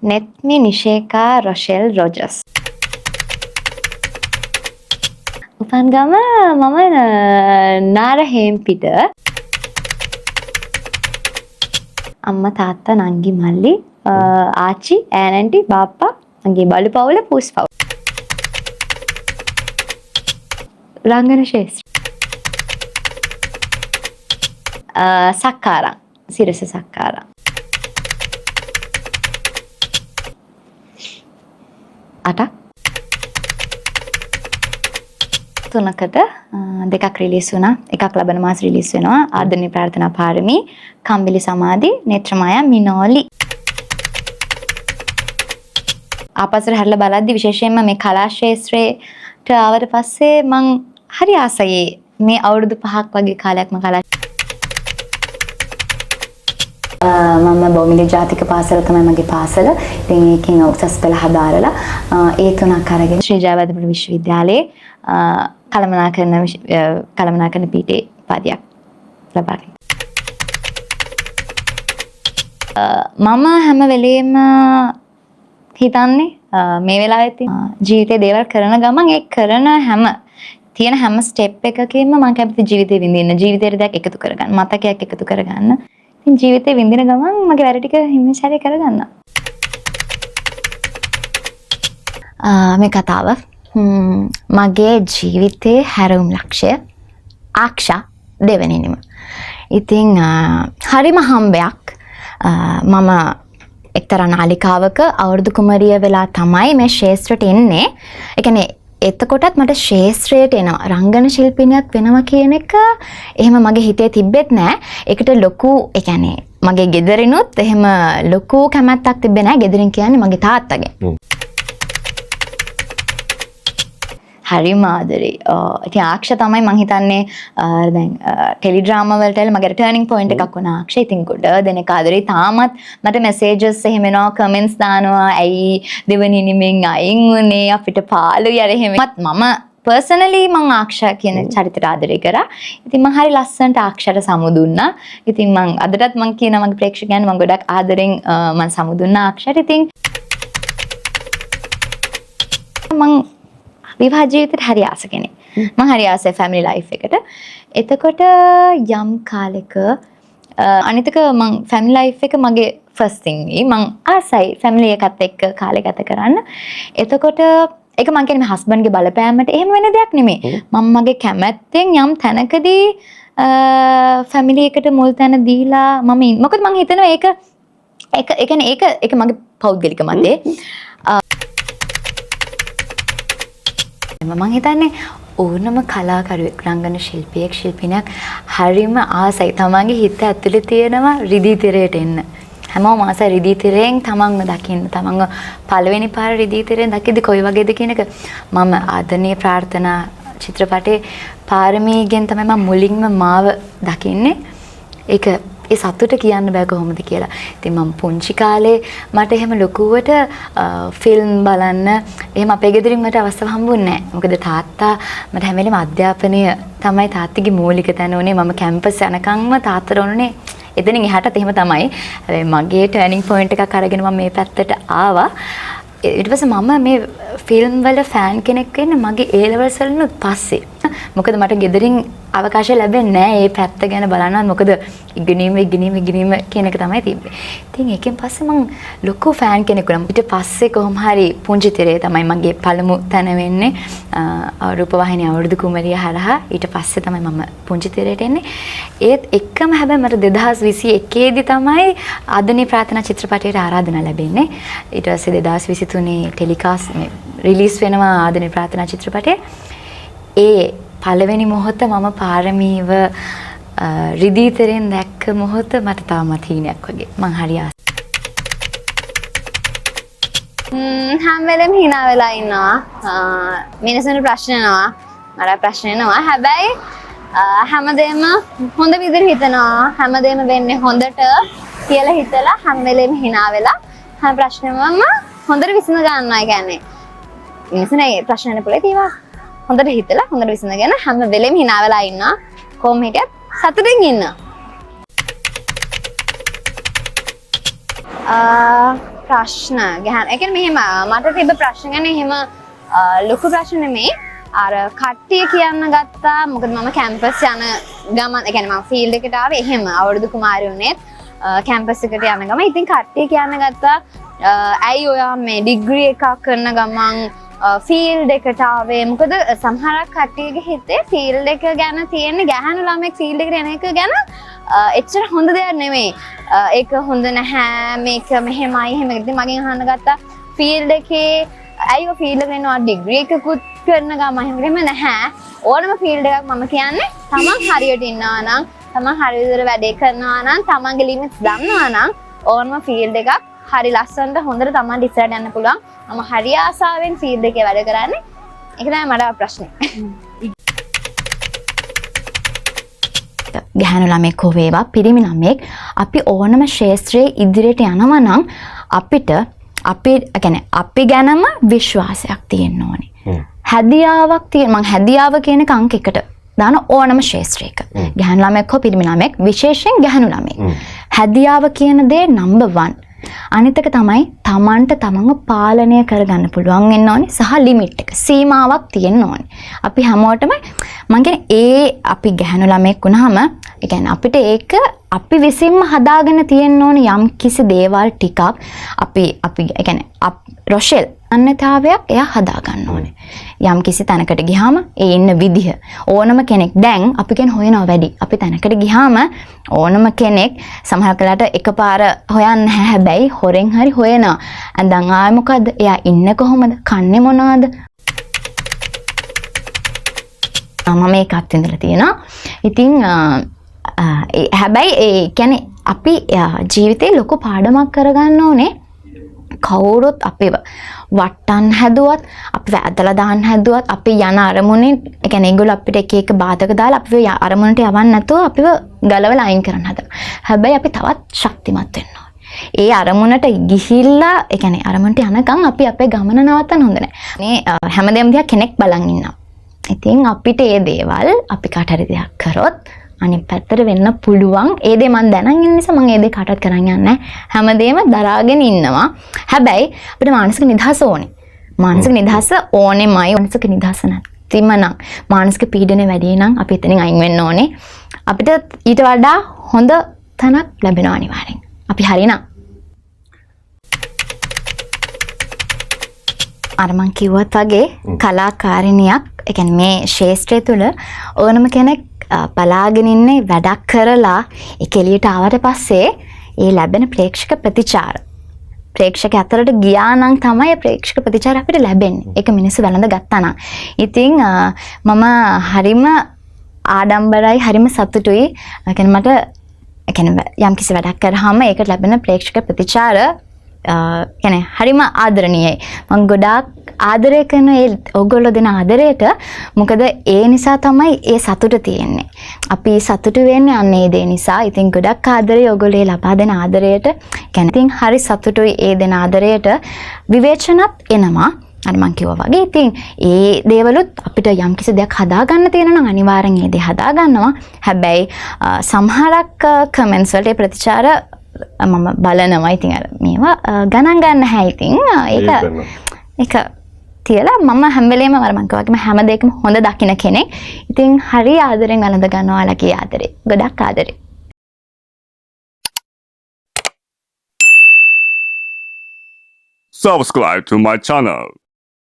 Netmi Nisheka Rochelle Rogers. Upangama mama Nara Hempida Amma Tata Nangi Malli Archie Auntie Bappa Nangi Balu Paula Puspa Rangana Shestra Sakara Sirasa Sakara Ata තුනකට දෙකක් release වුණා. එකක් ලබන මාස release වෙනවා. ආදරණීය ප්‍රාර්ථනා පාරමී, කම්බිලි සමාධි, නේත්‍රමායා මිනෝලි. ආපස්සට හැරිලා බලද්දි විශේෂයෙන්ම මේ කලා ශාස්ත්‍රයට ආවට පස්සේ මං හරි ආසයි මේ අවුරුදු 5ක් වගේ කාලයක් මම කලා මම බොමිලි ජාතික පාසල තමයි මගේ පාසල. ඉතින් ඒකෙන් උසස් පෙළ හදාරලා ඒ තුනක් අරගෙන ශ්‍රී ජයවර්ධන විශ්වවිද්‍යාලයේ කළමනාකරන පීඨේ උපාධියක් ලබා ගන්න. මම හැම වෙලෙම හිතන්නේ මේ වෙලාවෙත් ජීවිතේ දේවල් කරන ගමන් ඒ කරන තියෙන හැම ස්ටෙප් එකකින්ම මම කැමති ජීවිතේ විඳින්න, ජීවිතේට දෙයක් එකතු කරගන්න, මතකයක් එකතු කරගන්න. ඉතින් ජීවිතේ විඳින ගමන් මගේ වැඩ ටික හිමිසාරේ කරගන්න. මේ කතාව මගේ ජීවිතයේ හැරවුම් ලක්ෂය ආක්ෂා දෙවෙනිනම. ඉතින් හරිම හම්බයක්. මම එක්තරා නාලිකාවක අවුරුදු කුමරිය වෙලා තමයි මේ ශාස්ත්‍රයට එන්නේ. ඒ කියන්නේ එතකොටත් මට ශාස්ත්‍රයට එනවා රංගන ශිල්පිනියක් වෙනවා කියන එක එහෙම මගේ හිතේ තිබෙත් නෑ. ඒකට ලොකු ඒ කියන්නේ මගේ ගෙදරිනුත් එහෙම ලොකු කැමැත්තක් තිබ්බේ නෑ. ගෙදරින් කියන්නේ මගේ තාත්තගෙන්. හරිම ආදරේ. ඉතින් ආක්ෂ තමයි මං හිතන්නේ දැන් ටෙලිඩ්‍රාමා වලට මගේ ටර්නින් පොයින්ට් එකක් වුණා ආක්ෂ. ඉතින් ගොඩ දෙනෙක් ආදරේ. තාමත් මට මෙසේජස් එහෙම එනවා, කමෙන්ට්ස් දානවා. ඇයි දෙවෙනි නිමෙන් අයින් වුනේ අපිට පාළුයි අර එහෙම. මම පර්සනලි මං ආක්ෂා කියන චරිතයට ආදරේ කරා. ඉතින් මං හරි ලස්සනට ආක්ෂාට සමුදුන්නා. ඉතින් මං අදටත් මං කියනවා මගේ ප්‍රේක්ෂකයන් මං ගොඩක් ආදරෙන් මං සමුදුන්නා ආක්ෂාට. ඉතින් මං විවාහ ජීවිතේට හරි ආස කෙනෙක්. මම හරි ආසයි ෆැමිලි ලයිෆ් එකට. එතකොට යම් කාලෙක අනිතක මම ෆැමිලි ලයිෆ් එක මගේ ෆස්ට් තින් මම ආසයි ෆැමිලි එකත් එක්ක කාලය ගත කරන්න. එතකොට ඒක මම කියන්නේ හස්බන්ඩ්ගේ බලපෑමට එහෙම වෙන දෙයක් නෙමෙයි. මම මගේ කැමැත්තෙන් යම් තැනකදී ෆැමිලි එකට මුල් තැන දීලා මොකද මම හිතනවා ඒක මගේ පෞද්ගලික මතේ. මම හිතන්නේ ඕනම කලාකරුවෙක් රංගන ශිල්පියෙක් ශිල්පිනියක් හරිම ආසයි තමන්ගේ හිත ඇතුලේ තියෙනවා රිදී තිරයට එන්න. හැමෝම ආසයි රිදී තිරයෙන් තමන්ව දකින්න. තමන්ව පළවෙනි පාර රිදී තිරයෙන් දකිද්දි කොයි වගේද කියන එක මම ආදරණීය ප්‍රාර්ථනා චිත්‍රපටයේ පාරමීගෙන් තමයි මම මුලින්ම මාව දකින්නේ. ඒක ඒ සතුට කියන්න බෑ කොහොමද කියලා. ඉතින් මම පුංචි කාලේ මට එහෙම ලොකුවට ෆිල්ම් බලන්න එහෙම අපේ ගෙදරින් මට අවස්ථාව හම්බුන්නේ නැහැ. මොකද තාත්තා මට හැම වෙලේම අධ්‍යාපනය තමයි තාත්තගේ මූලික තැන උනේ. මම කැම්පස් යනකම්ම තාත්තට ඕනේ එතනින් එහාටත් එහෙම තමයි. හැබැයි මගේ ටර්නින් පොයින්ට් එකක් අරගෙන මම මේ පැත්තට ආවා. ඊට පස්සේ මම මේ ෆිල්ම් වල ෆෑන් කෙනෙක් වෙන්න මගේ A levels වලින් පස්සේ. මොකද මට ගෙදරින් අවකාශය ලැබෙන්නේ නැහැ මේ පැත්ත ගැන බලන්නවත්. මොකද ඉගෙනීම කියන එක තමයි තිබ්බේ. ඉතින් ඒකෙන් පස්සේ මම ලොකු ෆෑන් කෙනෙක් වුණා. ඊට පස්සේ කොහොම හරි පුංචි තිරේ තමයි මගේ පළමු තැන වෙන්නේ. රූපවාහිනිය අවුරුදු කුමරිය හරහා ඊට පස්සේ තමයි මම පුංචි තිරේට එන්නේ. ඒත් එක්කම හැබැයි මට 2021 දී තමයි ආදරණීය ප්‍රාර්ථනා චිත්‍රපටයට ආරාධනා ලැබෙන්නේ. ඊට පස්සේ 2023 ටෙලිකාස්ට් රිලීස් වෙනවා ආදරණීය ප්‍රාර්ථනා චිත්‍රපටය. ඒ පළවෙනි මොහොත මම පාරමීව රිදී තෙරෙන් දැක්ක මොහොත මට තාමත් හීනයක් වගේ. මං හරි ආසයි. හැම වෙලෙම hina වෙලා ඉන්නවා. මිනිස්සුන්ට ප්‍රශ්න එනවා. මට ප්‍රශ්න එනවා. හැබැයි හැමදේම හොඳ විදිහට හිතනවා. හැමදේම වෙන්නේ හොඳට කියලා හිතලා හැම වෙලෙම hina වෙලා හැම ප්‍රශ්නෙම හොඳට විසඳ ගන්නවා. කියන්නේ මිනිස්සුනේ ප්‍රශ්න නෙපොලේ තියවා. හොඳට හිතලා හොඳට විසඳගෙන හැම වෙලෙම hina වෙලා ඉන්නවා. කොහොම හිටියත් සතුටින් ඉන්න. ප්‍රශ්න ගහන. ඒ කියන්නේ මෙහෙම මට තිබ්බ ප්‍රශ්න ගැන එහෙම ලොකු ප්‍රශ්න නෙමෙයි. අර කට්ටිය කියන්න ගත්තා. මොකද මම කැම්පස් යන ගමන් ඒ කියන්නේ මම ෆීල්ඩ් එකට ආවේ එහෙම අවුරුදු කුමාරියුනෙත් කැම්පස් එකට යන ගමන්. ඉතින් කට්ටිය කියන්න ගත්තා ඇයි ඔයා මේ ඩිග්‍රී එකක් කරන ගමන් ෆීල්ඩ් එකට ආවේ. මොකද සමහරක් කට්ටියගේ හිතේ ෆීල්ඩ් එක ගැන තියෙන්නේ ගැහැණු ළමෙක් ෆීල්ඩ් එකට එන එක ගැන එච්චර හොඳ දෙයක් නෙමෙයි. ඒක හොඳ නැහැ. මේක මෙහෙමයි එහෙම. ඉතින් මගෙන් අහන්න ගත්තා ෆීල්ඩ් එකේ ඇයි ඔය ෆීල්ඩ් එකට එනවා ඩිග්‍රී එකකුත් කරන ගමන් එහෙම නැහැ. ඕනම ෆීල්ඩ් එකක් මම කියන්නේ තමන් හරියට ඉන්නවා නම් තමන් හරි විදිහට වැඩේ කරනවා නම් තමන්ගේ ලිමිට්ස් දන්නවා නම් ඕනම ෆීල්ඩ් එකක් හරි ලස්සනට හොඳට තමන්ට ඉස්සරහට යන්න පුළුවන්. මම හරි ආසාවෙන් ෆීල්ඩ් එකේ වැඩ කරන්නේ. ඒක තමයි මට ප්‍රශ්නේ. ගැහැණු ළමෙක් හෝ වේවා පිරිමි ළමෙක් අපි ඕනම ශාස්ත්‍රයේ ඉදිරියට යනවා නම් අපිට අපි ගැනම විශ්වාසයක් තියෙන්න ඕනේ. හැදියාවක් තියෙන මං හැදියාව කියන අංක එකට දාන ඕනම ශාස්ත්‍රයක. ගැහැණු ළමෙක් හෝ පිරිමි ළමෙක් විශේෂයෙන් ගැහැණු ළමෙක්. හැදියාව කියන දේ නම්බර් 1. අනිත් එක තමයි තමන්ට තමන්ව පාලනය කරගන්න පුළුවන් වෙන්න ඕනේ සහ ලිමිට් එක සීමාවක් තියෙන්න ඕනේ. අපි හැමෝටම මං කියන්නේ අපි ගැහැණු ළමෙක් වුණාම ඒ කියන්නේ අපිට ඒක අපි විසින්ම හදාගෙන තියෙන්න ඕනේ යම් කිසි දේවල් ටිකක් අපි ඒ කියන්නේ රොෂෙල් අන්නතාවයක් එයා හදා ගන්න ඕනේ. යම් කිසි තැනකට ගියාම ඒ ඉන්න විදිහ ඕනම කෙනෙක් දැන් අපි කියන හොයනවා වැඩි. අපි තැනකට ගියාම ඕනම කෙනෙක් සමහර කලට එකපාර හොයන්නේ නැහැ. හැබැයි හොරෙන් හරි හොයනවා. දැන් ආයේ මොකද්ද? එයා ඉන්නේ කොහොමද? කන්නේ මොනවද? මම මේකත් ඉඳලා තියෙනවා. ඉතින් හැබැයි ඒ කියන්නේ අපි ජීවිතේ ලොකු පාඩමක් කරගන්න ඕනේ. කවුරුත් අපිව වට්ටන්න හැදුවත් අපි වැදලා දාන්න හැදුවත් අපි යන අරමුණේ ඒ කියන්නේ ඒගොල්ලෝ අපිට එක එක බාධක දාලා අපිව අරමුණට යවන්න නැතුව අපිව ගලවලා අයින් කරන්න හදනවා. හැබැයි අපි තවත් ශක්තිමත් වෙන්න ඕනේ. ඒ අරමුණට ගිහිල්ලා ඒ කියන්නේ අරමුණට යනකම් අපි අපේ ගමන නවත්තන්න හොඳ නැහැ. මේ හැමදේම දිහා කෙනෙක් බලන් ඉන්නවා. ඉතින් අපිට මේ දේවල් අපි කාට හරි දෙයක් කරොත් අනිත් පැත්තට වෙන්න පුළුවන්. ඒ දේ මම දැනන් ඉන්න නිසා මම ඒ දේ කාටවත් කරන් යන්නේ නැහැ. හැමදේම දරාගෙන ඉන්නවා. හැබැයි අපිට මානසික නිදහස ඕනේ. මානසික නිදහස ඕනේමයි. මානසික නිදහස නැතිම නම් මානසික පීඩනය වැඩි නම් අපි එතනින් අයින් වෙන්න ඕනේ. අපිට ඊට වඩා හොඳ තැනක් ලැබෙනවා අනිවාර්යෙන්. අපි හරිනම් අර මං කිව්වත් වගේ කලාකාරිනියක් ඒ කියන්නේ මේ ශාස්ත්‍රය තුළ ඕනම කෙනෙක් බලාගෙන ඉන්නේ වැඩක් කරලා ඒක එළියට ආවට පස්සේ ඒ ලැබෙන ප්‍රේක්ෂක ප්‍රතිචාර ප්‍රේක්ෂක අතරට ගියා නම් තමයි ප්‍රේක්ෂක ප්‍රතිචාර අපිට ලැබෙන්නේ. ඒක මිනිස්සු වැළඳ ගත්තා නම්. ඉතින් මම හරිම ආඩම්බරයි හරිම සතුටුයි. ඒ කියන්නේ මට ඒ කියන්නේ යම් කිසි වැඩක් කරාම ඒකට ලැබෙන ප්‍රේක්ෂක ප්‍රතිචාර කියන්නේ හරිම ආදරණීයයි. මම ගොඩාක් ආදරය කරන ඕගොල්ලෝ දෙන ආදරයට මොකද ඒ නිසා තමයි ඒ සතුට තියෙන්නේ. අපි සතුටු වෙන්නේ අන්න ඒ දේ නිසා. ඉතින් ගොඩක් ආදරේ ඕගොල්ලෝ ලබා දෙන ආදරයට කියන්නේ ඉතින් හරි සතුටුයි ඒ දෙන ආදරයට විවේචනත් එනවා. අර මං කිව්වා වගේ ඉතින් ඒ දේවලුත් අපිට යම් කිසි දෙයක් හදාගන්න තියෙනවා නම් අනිවාර්යෙන් ඒ දේ හදාගන්නවා. හැබැයි සමහරක් කමෙන්ට්ස් වලට ප්‍රතිචාර මම බලනවා. ඉතින් අර මේවා ගණන් ගන්න නැහැ. ඉතින් ඒක තියලා මම හැම වෙලේම අර මං කිව්වා හැම දෙයකම හොඳ දකින්න කෙනෙක්. ඉතින් හරි ආදරෙන් වළඳ ගන්නවා ඔයාලගේ ආදරේ. ගොඩක් ආදරේ. Subscribe to my channel.